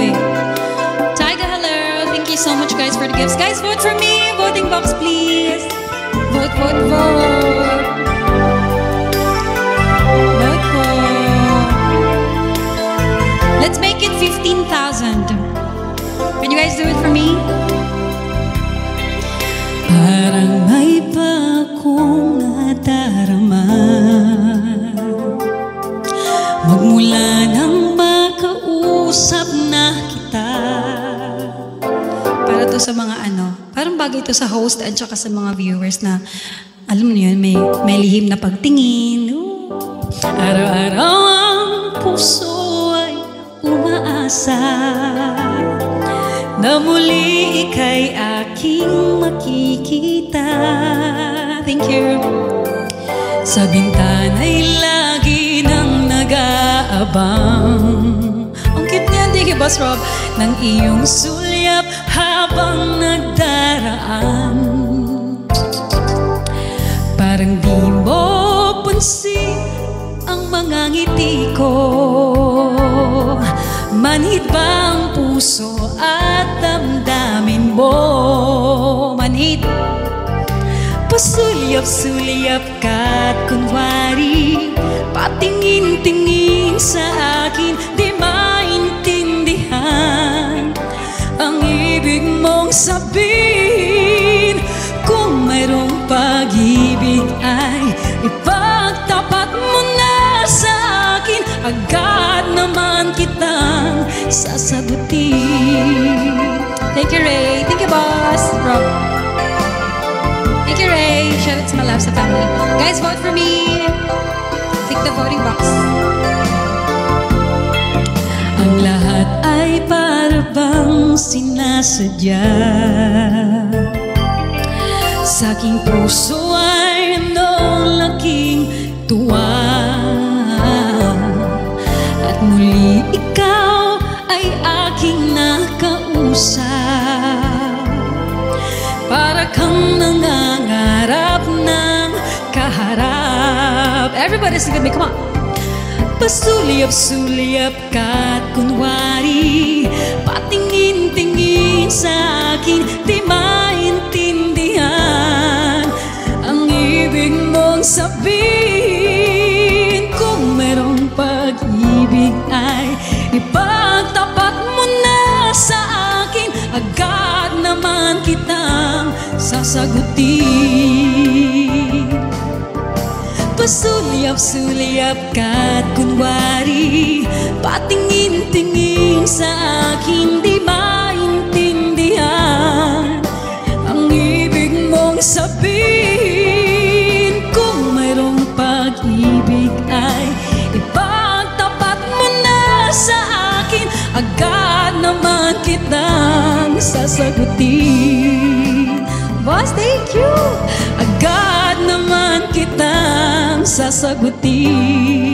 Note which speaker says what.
Speaker 1: eh. Tiger, hello. Thank you so much, guys, for the gifts. Guys, vote for me. Voting box, please. Vote, vote, vote. Vote, vote. Let's make it 15,000. Can you guys do it for me?
Speaker 2: Parang may bakong nadarama magmula nang makausap na kita.
Speaker 1: Para to sa mga parang bagay to sa host at saka sa mga viewers na alam mo yun, may lihim na pagtingin.
Speaker 2: Araw-araw ang puso ay umaasa na muli ika'y aking makikita.
Speaker 1: Thank you.
Speaker 2: Sa bintana'y lagi nang nag-aabang.
Speaker 1: Ang cute niyan, thank you, Boss Rob.
Speaker 2: Ng iyong sulyap habang nagdaraan. Parang di mo pansin ang mga ngiti ko. Manhid ba ang puso at damdamin mo?
Speaker 1: Manhid.
Speaker 2: Pasulyap-sulyap ka't kunwari patingin-tingin sa akin, di maintindihan ang ibig mong sabihin. Kung mayroong pag-ibig ay ipagtapat mo na sa akin, agad naman kitang sasagutin.
Speaker 1: Thank you, Ray. Thank you, Boss Rob. Thank you, Ray. Shout out to my loves and family. Guys, vote for me. Click the voting box.
Speaker 2: Ang lahat ay para bang sinasadya. Sa aking puso ay laking tuwa. At muli ikaw ay aking nakausap. Para kang nangangarap ng kaharap.
Speaker 1: Everybody sing with me, come on.
Speaker 2: Pasulyap-sulyap ka't kunwari patingin-tingin sa akin, di maintindihan ang ibig mong sabihin. Kung mayroong pag-ibig ay ipagtapat mo na sa akin, agad naman kitang sasagutin. Pasulyap-sulyap ka't kunwari patingin-tingin sa akin, di maintindihan ang ibig mong sabihin. Kung mayroong pag-ibig ay ipagtapat mo na sa akin, agad naman kitang sasagutin.
Speaker 1: Boss, thank you.
Speaker 2: Agad naman kitang sasagutin.